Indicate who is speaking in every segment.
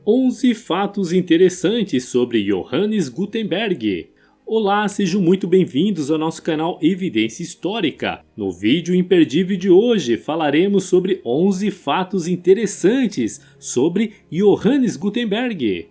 Speaker 1: 11 fatos interessantes sobre Johannes Gutenberg. Olá, sejam muito bem-vindos ao nosso canal Evidência Histórica. No vídeo imperdível de hoje falaremos sobre 11 fatos interessantes sobre Johannes Gutenberg.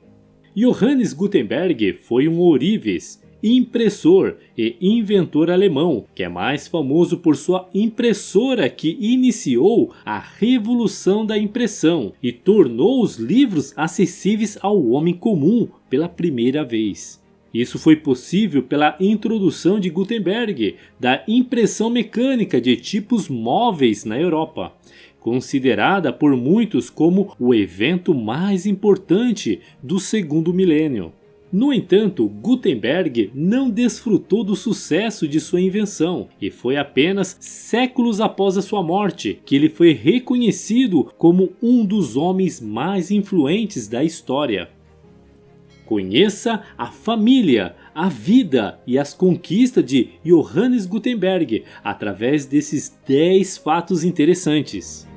Speaker 1: Johannes Gutenberg foi um ourives, impressor e inventor alemão, que é mais famoso por sua impressora que iniciou a revolução da impressão e tornou os livros acessíveis ao homem comum pela primeira vez. Isso foi possível pela introdução de Gutenberg da impressão mecânica de tipos móveis na Europa, considerada por muitos como o evento mais importante do segundo milênio. No entanto, Gutenberg não desfrutou do sucesso de sua invenção e foi apenas séculos após a sua morte que ele foi reconhecido como um dos homens mais influentes da história. Conheça a família, a vida e as conquistas de Johannes Gutenberg através desses 10 fatos interessantes.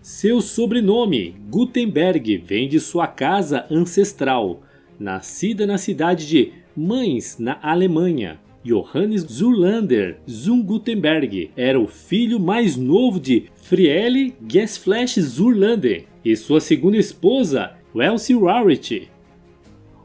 Speaker 1: Seu sobrenome, Gutenberg, vem de sua casa ancestral. Nascida na cidade de Mainz, na Alemanha, Johannes Zurlander zum Gutenberg era o filho mais novo de Friele Gesflesch Zurlander e sua segunda esposa, Else Rarity.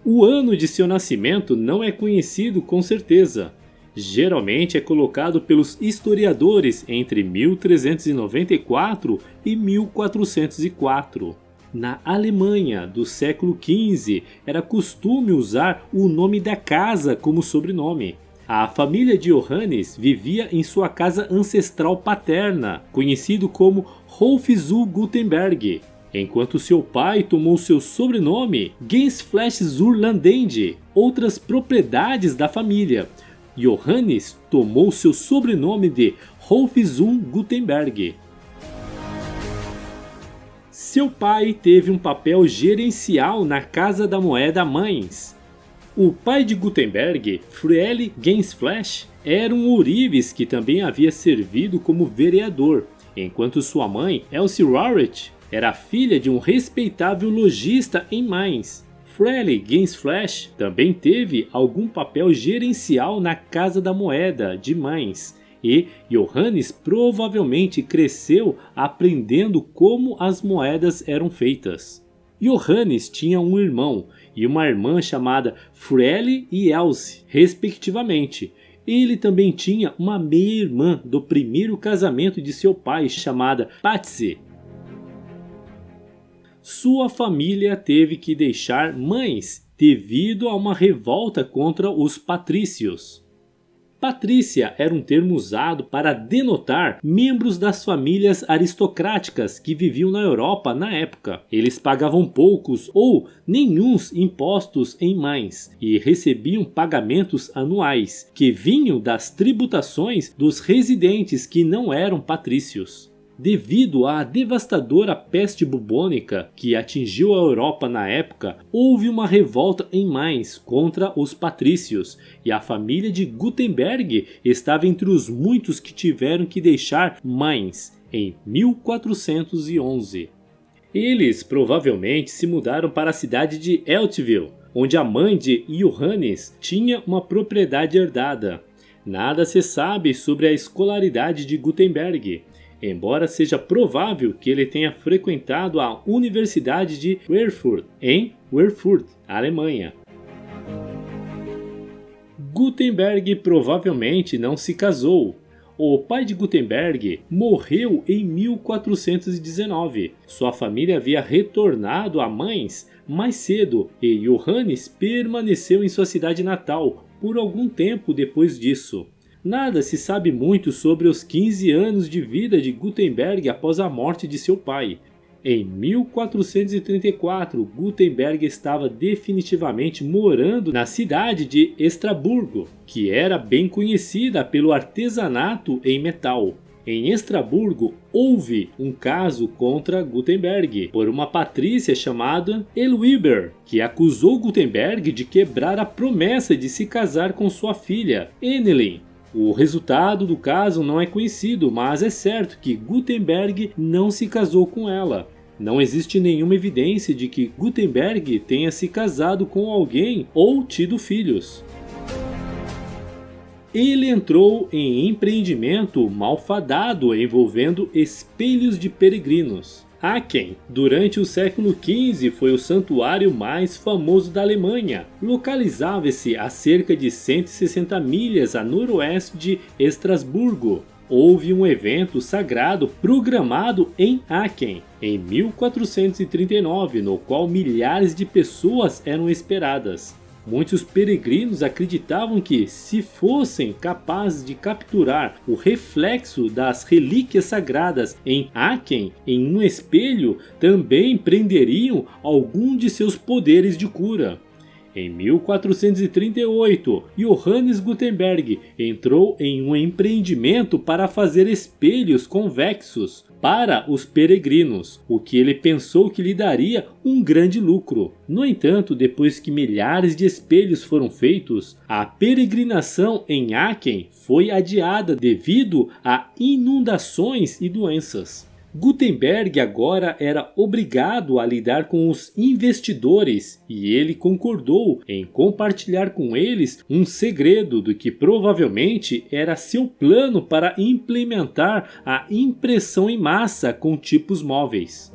Speaker 1: O ano de seu nascimento não é conhecido com certeza. Geralmente é colocado pelos historiadores entre 1394 e 1404. Na Alemanha do século XV era costume usar o nome da casa como sobrenome. A família de Johannes vivia em sua casa ancestral paterna, conhecido como Hof zu Gutenberg, enquanto seu pai tomou seu sobrenome Gensflesch Zurlandende, outras propriedades da família. Johannes tomou seu sobrenome de Hof zu Gutenberg. Seu pai teve um papel gerencial na Casa da Moeda Mainz. O pai de Gutenberg, Friele Gensflesch, era um ourives que também havia servido como vereador, enquanto sua mãe, Else Rarity, era filha de um respeitável lojista em Mainz. Friele Gensflesch também teve algum papel gerencial na Casa da Moeda de Mainz e Johannes provavelmente cresceu aprendendo como as moedas eram feitas. Johannes tinha um irmão e uma irmã chamada Friele e Else, respectivamente. Ele também tinha uma meia-irmã do primeiro casamento de seu pai chamada Patsy. Sua família teve que deixar Mainz devido a uma revolta contra os patrícios. Patrícia era um termo usado para denotar membros das famílias aristocráticas que viviam na Europa na época. Eles pagavam poucos ou nenhuns impostos em Mainz e recebiam pagamentos anuais, que vinham das tributações dos residentes que não eram patrícios. Devido à devastadora peste bubônica que atingiu a Europa na época, houve uma revolta em Mainz contra os patrícios e a família de Gutenberg estava entre os muitos que tiveram que deixar Mainz em 1411. Eles provavelmente se mudaram para a cidade de Eltville, onde a mãe de Johannes tinha uma propriedade herdada. Nada se sabe sobre a escolaridade de Gutenberg, embora seja provável que ele tenha frequentado a Universidade de Erfurt, em Erfurt, Alemanha. Gutenberg provavelmente não se casou. O pai de Gutenberg morreu em 1419. Sua família havia retornado a Mainz mais cedo e Johannes permaneceu em sua cidade natal por algum tempo depois disso. Nada se sabe muito sobre os 15 anos de vida de Gutenberg após a morte de seu pai. Em 1434, Gutenberg estava definitivamente morando na cidade de Estraburgo, que era bem conhecida pelo artesanato em metal. Em Estraburgo, houve um caso contra Gutenberg por uma patrícia chamada Elwiber, que acusou Gutenberg de quebrar a promessa de se casar com sua filha, Enelin. O resultado do caso não é conhecido, mas é certo que Gutenberg não se casou com ela. Não existe nenhuma evidência de que Gutenberg tenha se casado com alguém ou tido filhos. Ele entrou em empreendimento malfadado envolvendo espelhos de peregrinos. Aachen, durante o século XV, foi o santuário mais famoso da Alemanha. Localizava-se a cerca de 160 milhas a noroeste de Estrasburgo. Houve um evento sagrado programado em Aachen, em 1439, no qual milhares de pessoas eram esperadas. Muitos peregrinos acreditavam que, se fossem capazes de capturar o reflexo das relíquias sagradas em Aachen em um espelho, também prenderiam algum de seus poderes de cura. Em 1438, Johannes Gutenberg entrou em um empreendimento para fazer espelhos convexos para os peregrinos, o que ele pensou que lhe daria um grande lucro. No entanto, depois que milhares de espelhos foram feitos, a peregrinação em Aachen foi adiada devido a inundações e doenças. Gutenberg agora era obrigado a lidar com os investidores e ele concordou em compartilhar com eles um segredo do que provavelmente era seu plano para implementar a impressão em massa com tipos móveis.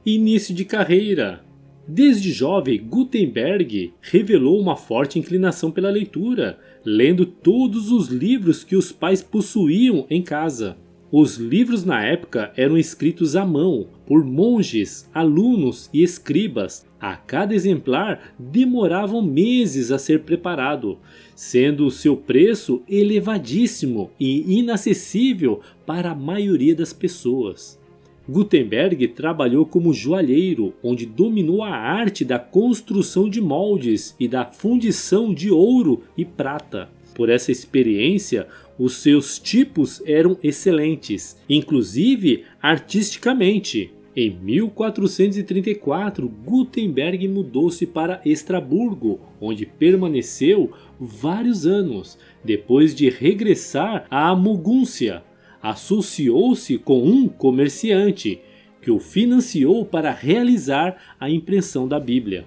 Speaker 1: Início de carreira. Desde jovem, Gutenberg revelou uma forte inclinação pela leitura, lendo todos os livros que os pais possuíam em casa. Os livros na época eram escritos à mão, por monges, alunos e escribas. A cada exemplar demoravam meses a ser preparado, sendo o seu preço elevadíssimo e inacessível para a maioria das pessoas. Gutenberg trabalhou como joalheiro, onde dominou a arte da construção de moldes e da fundição de ouro e prata. Por essa experiência, os seus tipos eram excelentes, inclusive artisticamente. Em 1434, Gutenberg mudou-se para Estrasburgo, onde permaneceu vários anos. Depois de regressar à Mogúncia, associou-se com um comerciante, que o financiou para realizar a impressão da Bíblia.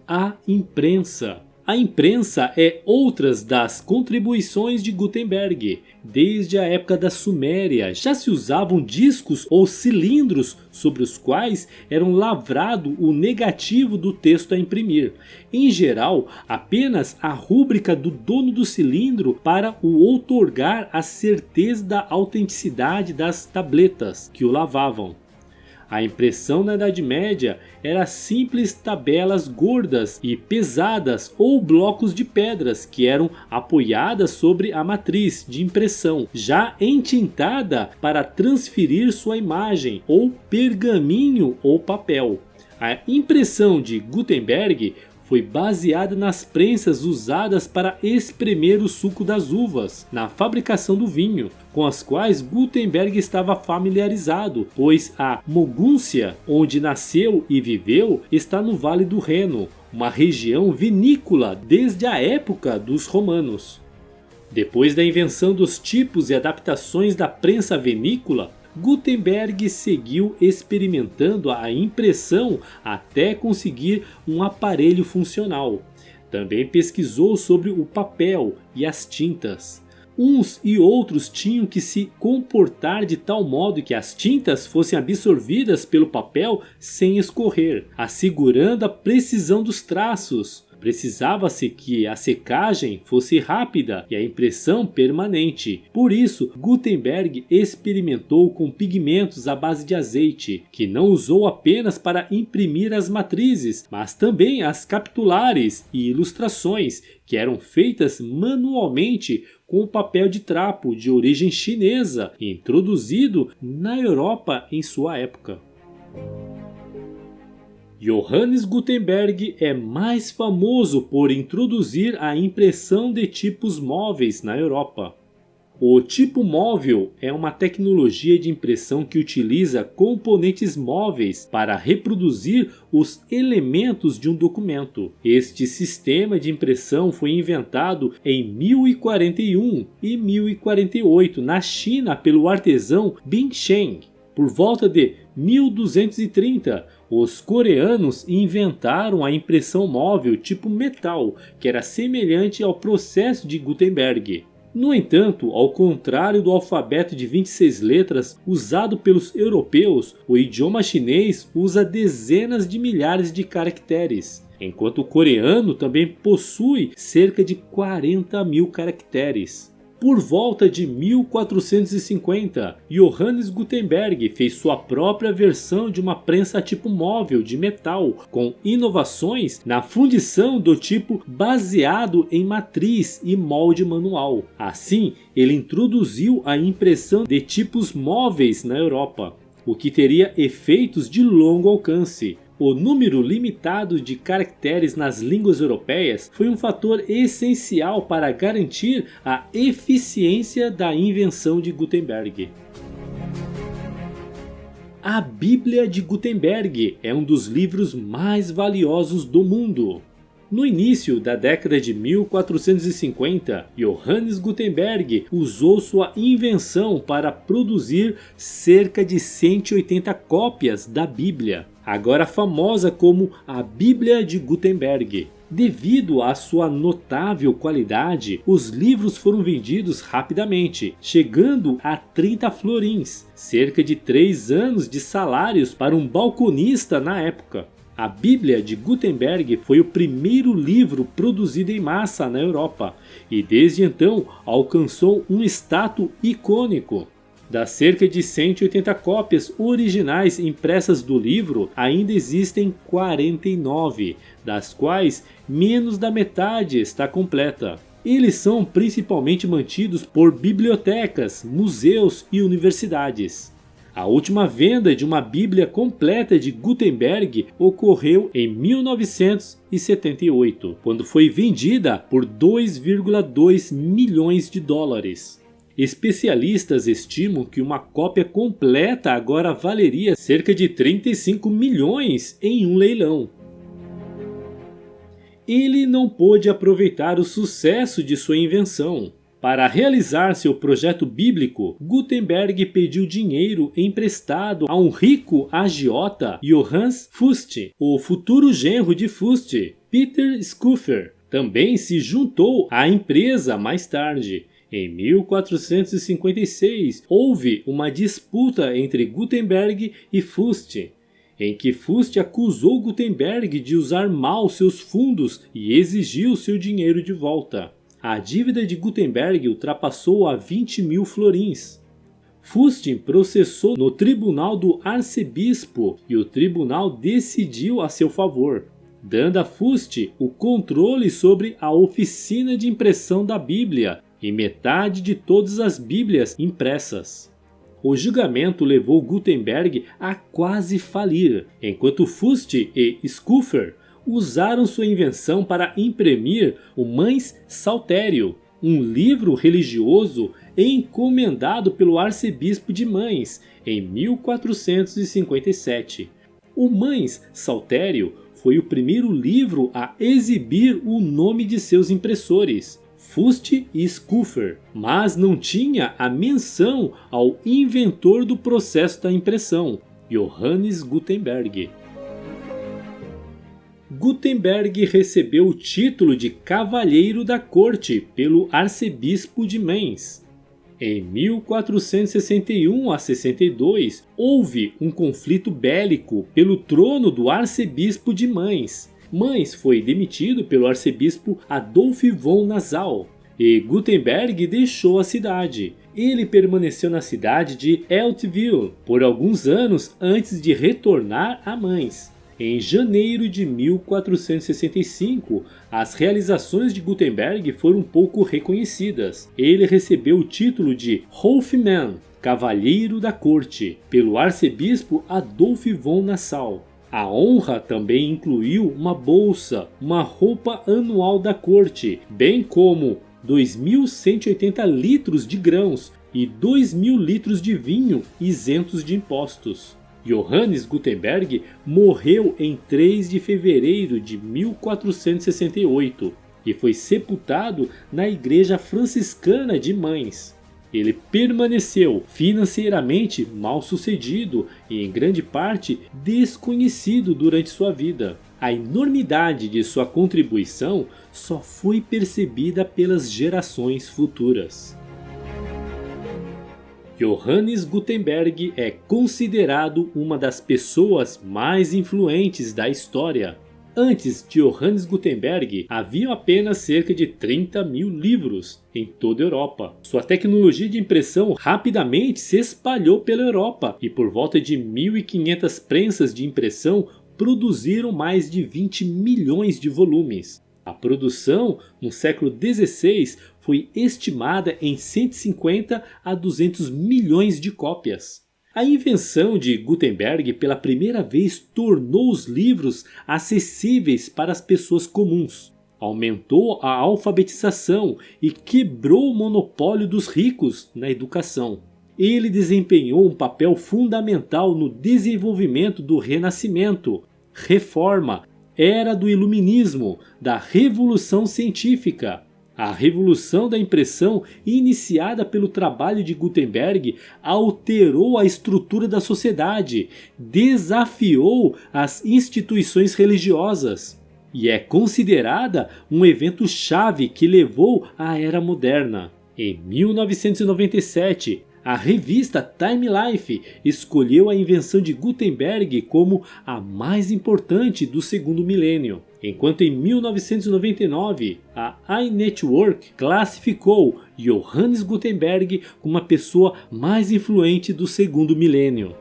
Speaker 1: A imprensa. A imprensa é outra das contribuições de Gutenberg. Desde a época da Suméria já se usavam discos ou cilindros sobre os quais eram lavrado o negativo do texto a imprimir. Em geral, apenas a rúbrica do dono do cilindro para o outorgar a certeza da autenticidade das tabletas que o lavavam. A impressão na Idade Média era simples tabelas gordas e pesadas ou blocos de pedras que eram apoiadas sobre a matriz de impressão, já entintada para transferir sua imagem, ou pergaminho ou papel. A impressão de Gutenberg foi baseada nas prensas usadas para espremer o suco das uvas na fabricação do vinho, com as quais Gutenberg estava familiarizado, pois a Mogúncia, onde nasceu e viveu, está no Vale do Reno, uma região vinícola desde a época dos romanos. Depois da invenção dos tipos e adaptações da prensa vinícola, Gutenberg seguiu experimentando a impressão até conseguir um aparelho funcional. Também pesquisou sobre o papel e as tintas. Uns e outros tinham que se comportar de tal modo que as tintas fossem absorvidas pelo papel sem escorrer, assegurando a precisão dos traços. Precisava-se que a secagem fosse rápida e a impressão permanente. Por isso, Gutenberg experimentou com pigmentos à base de azeite, que não usou apenas para imprimir as matrizes, mas também as capitulares e ilustrações, que eram feitas manualmente com o papel de trapo de origem chinesa, introduzido na Europa em sua época. Johannes Gutenberg é mais famoso por introduzir a impressão de tipos móveis na Europa. O tipo móvel é uma tecnologia de impressão que utiliza componentes móveis para reproduzir os elementos de um documento. Este sistema de impressão foi inventado em 1041 e 1048 na China pelo artesão Bin Cheng. Por volta de 1230, os coreanos inventaram a impressão móvel tipo metal, que era semelhante ao processo de Gutenberg. No entanto, ao contrário do alfabeto de 26 letras usado pelos europeus, o idioma chinês usa dezenas de milhares de caracteres, enquanto o coreano também possui cerca de 40.000 caracteres. Por volta de 1450, Johannes Gutenberg fez sua própria versão de uma prensa tipo móvel de metal, com inovações na fundição do tipo baseado em matriz e molde manual. Assim, ele introduziu a impressão de tipos móveis na Europa, o que teria efeitos de longo alcance. O número limitado de caracteres nas línguas europeias foi um fator essencial para garantir a eficiência da invenção de Gutenberg. A Bíblia de Gutenberg é um dos livros mais valiosos do mundo. No início da década de 1450, Johannes Gutenberg usou sua invenção para produzir cerca de 180 cópias da Bíblia, agora famosa como a Bíblia de Gutenberg. Devido à sua notável qualidade, os livros foram vendidos rapidamente, chegando a 30 florins, cerca de 3 anos de salários para um balconista na época. A Bíblia de Gutenberg foi o primeiro livro produzido em massa na Europa e desde então alcançou um status icônico. Das cerca de 180 cópias originais impressas do livro, ainda existem 49, das quais menos da metade está completa. Eles são principalmente mantidos por bibliotecas, museus e universidades. A última venda de uma Bíblia completa de Gutenberg ocorreu em 1978, quando foi vendida por 2,2 milhões de dólares. Especialistas estimam que uma cópia completa agora valeria cerca de 35 milhões em um leilão. Ele não pôde aproveitar o sucesso de sua invenção. Para realizar seu projeto bíblico, Gutenberg pediu dinheiro emprestado a um rico agiota, Johannes Fust. O futuro genro de Fust, Peter Schoeffer, também se juntou à empresa mais tarde. Em 1456, houve uma disputa entre Gutenberg e Fust, em que Fust acusou Gutenberg de usar mal seus fundos e exigiu seu dinheiro de volta. A dívida de Gutenberg ultrapassou a 20.000 florins. Fust processou no tribunal do arcebispo e o tribunal decidiu a seu favor, dando a Fust o controle sobre a oficina de impressão da Bíblia e metade de todas as Bíblias impressas. O julgamento levou Gutenberg a quase falir, enquanto Fust e Schoeffer usaram sua invenção para imprimir o Mães Saltério, um livro religioso encomendado pelo arcebispo de Mães em 1457. O Mães Saltério foi o primeiro livro a exibir o nome de seus impressores, Fust e Schoeffer, mas não tinha a menção ao inventor do processo da impressão, Johannes Gutenberg. Gutenberg recebeu o título de Cavalheiro da Corte pelo arcebispo de Mainz. Em 1461 a 62, houve um conflito bélico pelo trono do arcebispo de Mainz. Mainz foi demitido pelo arcebispo Adolf von Nassau e Gutenberg deixou a cidade. Ele permaneceu na cidade de Eltville por alguns anos antes de retornar a Mainz. Em janeiro de 1465, as realizações de Gutenberg foram pouco reconhecidas. Ele recebeu o título de Hofmann, Cavalheiro da Corte, pelo arcebispo Adolf von Nassau. A honra também incluiu uma bolsa, uma roupa anual da corte, bem como 2.180 litros de grãos e 2.000 litros de vinho isentos de impostos. Johannes Gutenberg morreu em 3 de fevereiro de 1468 e foi sepultado na Igreja Franciscana de Mainz. Ele permaneceu financeiramente mal sucedido e em grande parte desconhecido durante sua vida. A enormidade de sua contribuição só foi percebida pelas gerações futuras. Johannes Gutenberg é considerado uma das pessoas mais influentes da história. Antes de Johannes Gutenberg, havia apenas cerca de 30.000 livros em toda a Europa. Sua tecnologia de impressão rapidamente se espalhou pela Europa e por volta de 1.500 prensas de impressão produziram mais de 20 milhões de volumes. A produção, no século XVI, foi estimada em 150 a 200 milhões de cópias. A invenção de Gutenberg pela primeira vez tornou os livros acessíveis para as pessoas comuns, aumentou a alfabetização e quebrou o monopólio dos ricos na educação. Ele desempenhou um papel fundamental no desenvolvimento do Renascimento, Reforma, Era do Iluminismo, da Revolução Científica. A revolução da impressão, iniciada pelo trabalho de Gutenberg, alterou a estrutura da sociedade, desafiou as instituições religiosas e é considerada um evento chave que levou à Era Moderna. Em 1997, a revista Time Life escolheu a invenção de Gutenberg como a mais importante do segundo milênio, enquanto em 1999 a iNetwork classificou Johannes Gutenberg como a pessoa mais influente do segundo milênio.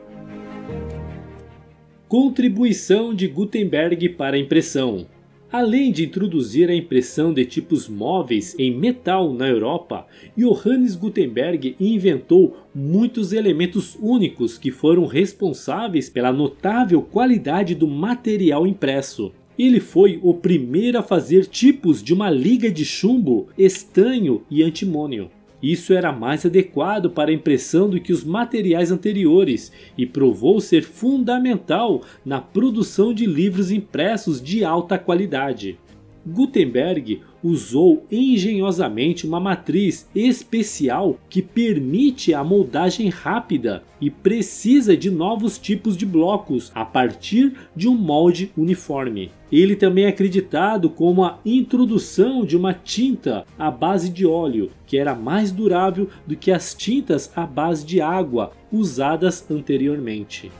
Speaker 1: Contribuição de Gutenberg para a impressão. Além de introduzir a impressão de tipos móveis em metal na Europa, Johannes Gutenberg inventou muitos elementos únicos que foram responsáveis pela notável qualidade do material impresso. Ele foi o primeiro a fazer tipos de uma liga de chumbo, estanho e antimônio. Isso era mais adequado para a impressão do que os materiais anteriores e provou ser fundamental na produção de livros impressos de alta qualidade. Gutenberg usou engenhosamente uma matriz especial que permite a moldagem rápida e precisa de novos tipos de blocos a partir de um molde uniforme. Ele também é acreditado como a introdução de uma tinta à base de óleo, que era mais durável do que as tintas à base de água usadas anteriormente.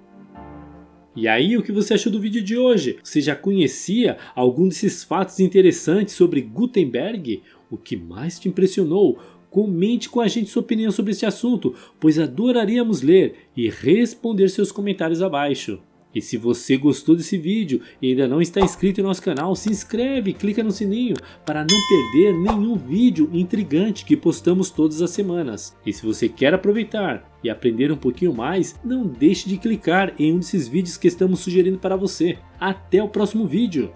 Speaker 1: E aí, o que você achou do vídeo de hoje? Você já conhecia algum desses fatos interessantes sobre Gutenberg? O que mais te impressionou? Comente com a gente sua opinião sobre este assunto, pois adoraríamos ler e responder seus comentários abaixo. E se você gostou desse vídeo e ainda não está inscrito em nosso canal, se inscreve e clica no sininho para não perder nenhum vídeo intrigante que postamos todas as semanas. E se você quer aproveitar e aprender um pouquinho mais, não deixe de clicar em um desses vídeos que estamos sugerindo para você. Até o próximo vídeo!